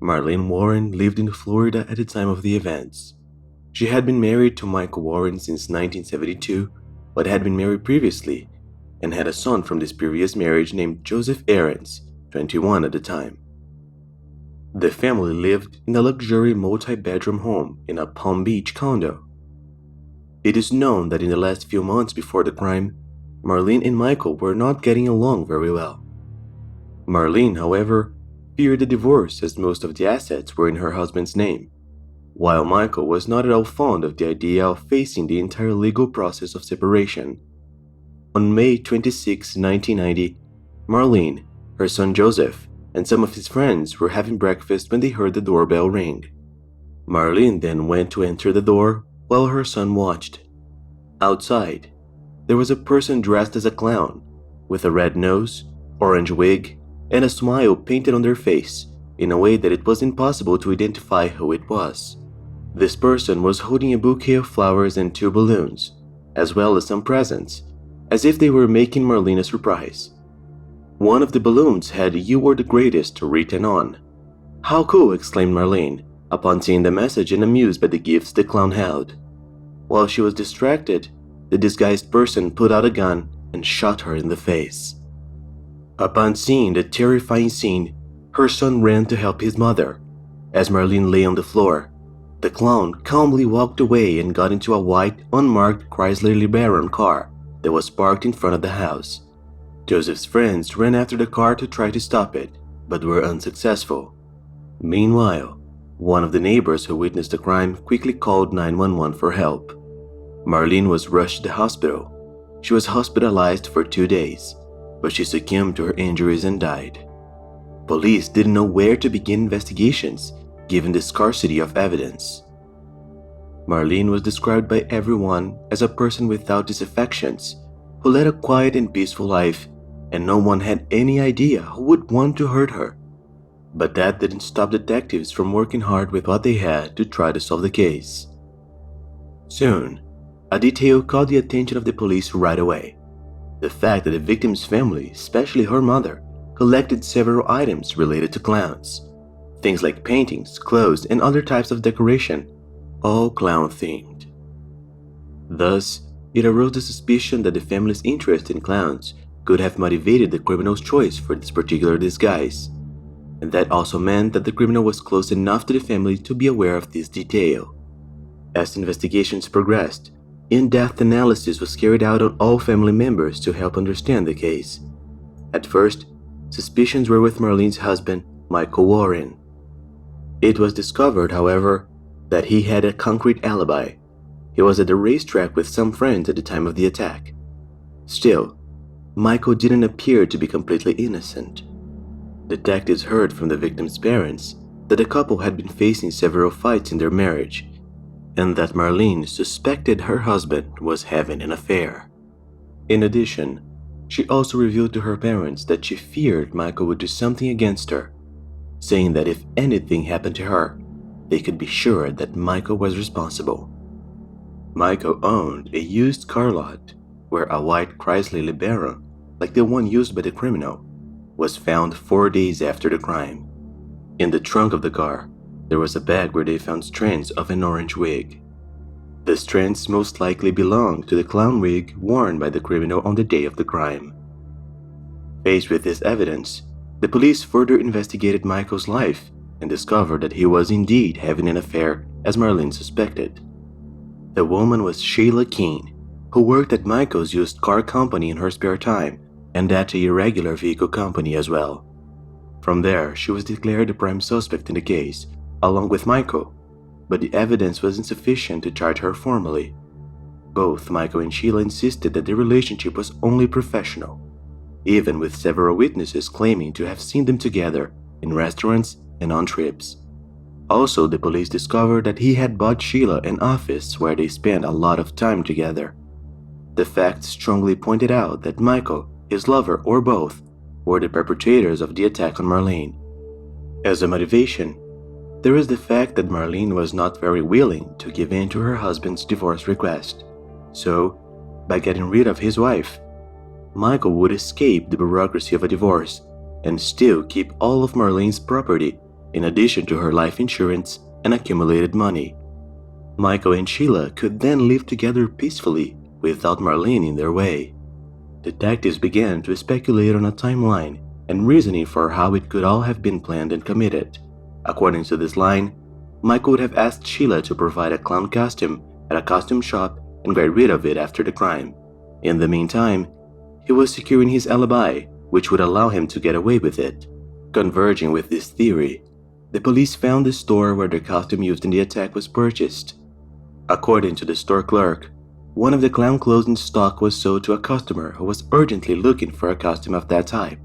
Marlene Warren lived in Florida at the time of the events. She had been married to Michael Warren since 1972, but had been married previously and had a son from this previous marriage named Joseph Aarons, 21 at the time. The family lived in a luxury multi-bedroom home in a Palm Beach condo. It is known that in the last few months before the crime, Marlene and Michael were not getting along very well. Marlene, however, feared a divorce as most of the assets were in her husband's name, while Michael was not at all fond of the idea of facing the entire legal process of separation. On May 26, 1990, Marlene, her son Joseph, and some of his friends were having breakfast when they heard the doorbell ring. Marlene then went to enter the door while her son watched. Outside, there was a person dressed as a clown, with a red nose, orange wig, and a smile painted on their face in a way that it was impossible to identify who it was. This person was holding a bouquet of flowers and 2 balloons, as well as some presents, as if they were making Marlene a surprise. One of the balloons had "You are the greatest" written on. "How cool," exclaimed Marlene, upon seeing the message and amused by the gifts the clown held. While she was distracted, the disguised person pulled out a gun and shot her in the face. Upon seeing the terrifying scene, her son ran to help his mother. As Marlene lay on the floor, the clown calmly walked away and got into a white, unmarked Chrysler LeBaron car that was parked in front of the house. Joseph's friends ran after the car to try to stop it, but were unsuccessful. Meanwhile, one of the neighbors who witnessed the crime quickly called 911 for help. Marlene was rushed to the hospital. She was hospitalized for 2 days, but she succumbed to her injuries and died. Police didn't know where to begin investigations, given the scarcity of evidence. Marlene was described by everyone as a person without disaffections, who led a quiet and peaceful life, and no one had any idea who would want to hurt her. But that didn't stop detectives from working hard with what they had to try to solve the case. Soon, a detail caught the attention of the police right away. The fact that the victim's family, especially her mother, collected several items related to clowns. Things like paintings, clothes, and other types of decoration, all clown-themed. Thus, it arose the suspicion that the family's interest in clowns could have motivated the criminal's choice for this particular disguise. And that also meant that the criminal was close enough to the family to be aware of this detail. As investigations progressed, in-depth analysis was carried out on all family members to help understand the case. At first, suspicions were with Marlene's husband, Michael Warren. It was discovered, however, that he had a concrete alibi. He was at the racetrack with some friends at the time of the attack. Still, Michael didn't appear to be completely innocent. Detectives heard from the victim's parents that the couple had been facing several fights in their marriage, and that Marlene suspected her husband was having an affair. In addition, she also revealed to her parents that she feared Michael would do something against her, saying that if anything happened to her, they could be sure that Michael was responsible. Michael owned a used car lot where a white Chrysler LeBaron, like the one used by the criminal, was found 4 days after the crime. In the trunk of the car, there was a bag where they found strands of an orange wig. The strands most likely belonged to the clown wig worn by the criminal on the day of the crime. Faced with this evidence, the police further investigated Michael's life and discovered that he was indeed having an affair as Marlene suspected. The woman was Sheila Keene, who worked at Michael's used car company in her spare time and at a irregular vehicle company as well. From there, she was declared the prime suspect in the case, along with Michael, but the evidence was insufficient to charge her formally. Both Michael and Sheila insisted that the relationship was only professional, even with several witnesses claiming to have seen them together in restaurants and on trips. Also, the police discovered that he had bought Sheila an office where they spent a lot of time together. The facts strongly pointed out that Michael, his lover, or both, were the perpetrators of the attack on Marlene. As a motivation, there is the fact that Marlene was not very willing to give in to her husband's divorce request. So, by getting rid of his wife, Michael would escape the bureaucracy of a divorce and still keep all of Marlene's property in addition to her life insurance and accumulated money. Michael and Sheila could then live together peacefully without Marlene in their way. Detectives began to speculate on a timeline and reasoning for how it could all have been planned and committed. According to this line, Michael would have asked Sheila to provide a clown costume at a costume shop and get rid of it after the crime. In the meantime, he was securing his alibi, which would allow him to get away with it. Converging with this theory, the police found the store where the costume used in the attack was purchased. According to the store clerk, one of the clown clothes in stock was sold to a customer who was urgently looking for a costume of that type.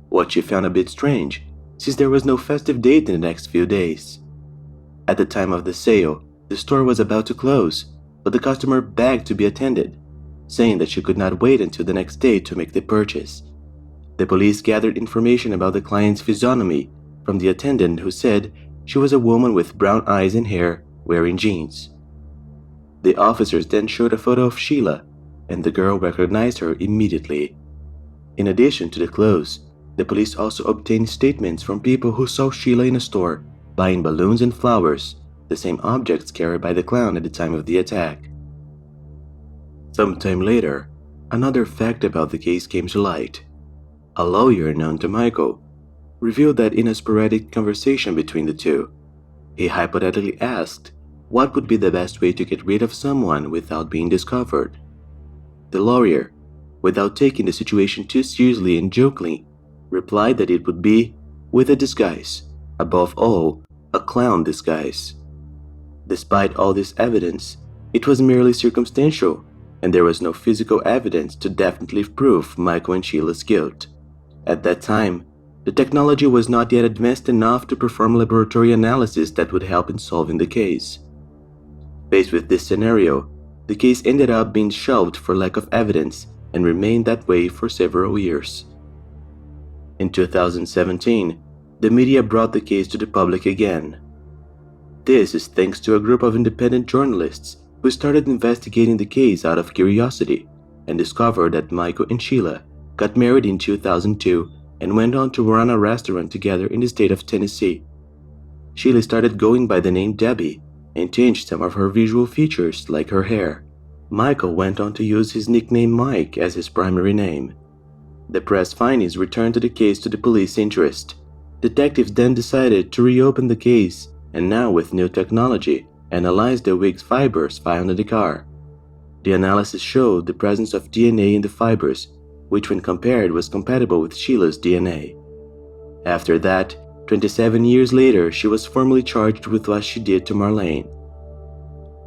What she found a bit strange, since there was no festive date in the next few days. At the time of the sale, the store was about to close, but the customer begged to be attended, saying that she could not wait until the next day to make the purchase. The police gathered information about the client's physiognomy from the attendant, who said she was a woman with brown eyes and hair wearing jeans. The officers then showed a photo of Sheila, and the girl recognized her immediately. In addition to the clothes, the police also obtained statements from people who saw Sheila in a store buying balloons and flowers, the same objects carried by the clown at the time of the attack. Sometime later, another fact about the case came to light. A lawyer known to Michael revealed that in a sporadic conversation between the two, he hypothetically asked what would be the best way to get rid of someone without being discovered. The lawyer, without taking the situation too seriously and jokingly, replied that it would be with a disguise, above all, a clown disguise. Despite all this evidence, it was merely circumstantial, and there was no physical evidence to definitely prove Michael and Sheila's guilt. At that time, the technology was not yet advanced enough to perform laboratory analysis that would help in solving the case. Faced with this scenario, the case ended up being shelved for lack of evidence and remained that way for several years. In 2017, the media brought the case to the public again. This is thanks to a group of independent journalists who started investigating the case out of curiosity and discovered that Michael and Sheila got married in 2002 and went on to run a restaurant together in the state of Tennessee. Sheila started going by the name Debbie and changed some of her visual features like her hair. Michael went on to use his nickname Mike as his primary name. The press findings returned to the case to the police interest. Detectives then decided to reopen the case and now with new technology, analyzed the wig's fibers found in the car. The analysis showed the presence of DNA in the fibers, which when compared was compatible with Sheila's DNA. After that, 27 years later, she was formally charged with what she did to Marlene.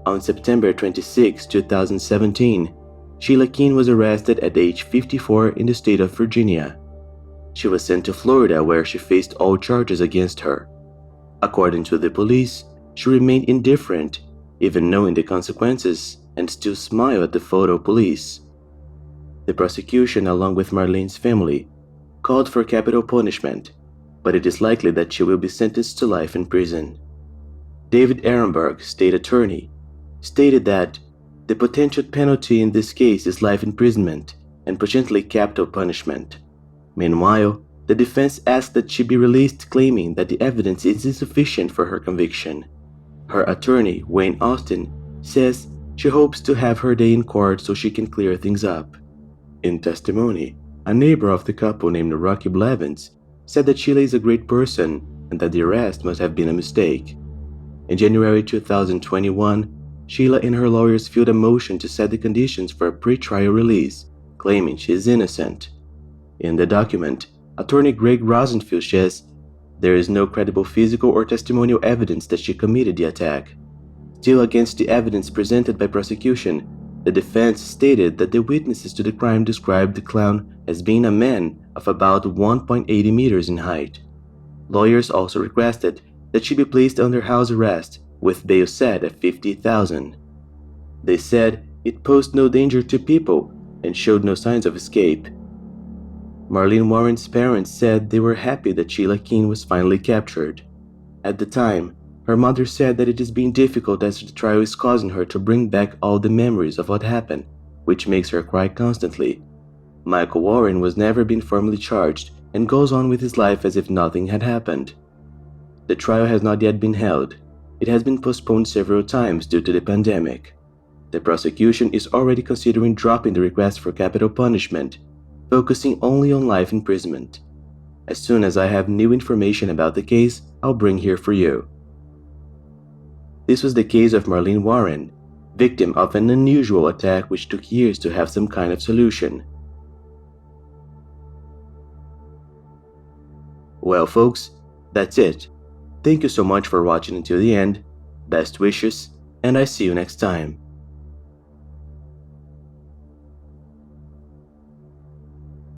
On September 26, 2017, Sheila Keene was arrested at age 54 in the state of Virginia. She was sent to Florida where she faced all charges against her. According to the police, she remained indifferent, even knowing the consequences, and still smiled at the photo police. The prosecution, along with Marlene's family, called for capital punishment, but it is likely that she will be sentenced to life in prison. David Ehrenberg, state attorney, stated that the potential penalty in this case is life imprisonment and potentially capital punishment. Meanwhile, the defense asked that she be released, claiming that the evidence is insufficient for her conviction. Her attorney, Wayne Austin, says she hopes to have her day in court so she can clear things up. In testimony, a neighbor of the couple named Rocky Blevins said that Sheila is a great person and that the arrest must have been a mistake. In January 2021, Sheila and her lawyers filed a motion to set the conditions for a pre-trial release, claiming she is innocent. In the document, attorney Greg Rosenfield says there is no credible physical or testimonial evidence that she committed the attack. Still, against the evidence presented by prosecution, the defense stated that the witnesses to the crime described the clown as being a man of about 1.80 meters in height. Lawyers also requested that she be placed under house arrest with bail set at $50,000. They said it posed no danger to people and showed no signs of escape. Marlene Warren's parents said they were happy that Sheila Keene was finally captured. At the time, her mother said that it is being difficult as the trial is causing her to bring back all the memories of what happened, which makes her cry constantly. Michael Warren was never been formally charged and goes on with his life as if nothing had happened. The trial has not yet been held. It has been postponed several times due to the pandemic. The prosecution is already considering dropping the request for capital punishment, focusing only on life imprisonment. As soon as I have new information about the case, I'll bring here for you. This was the case of Marlene Warren, victim of an unusual attack which took years to have some kind of solution. Well folks, that's it. Thank you so much for watching until the end. Best wishes, and I see you next time.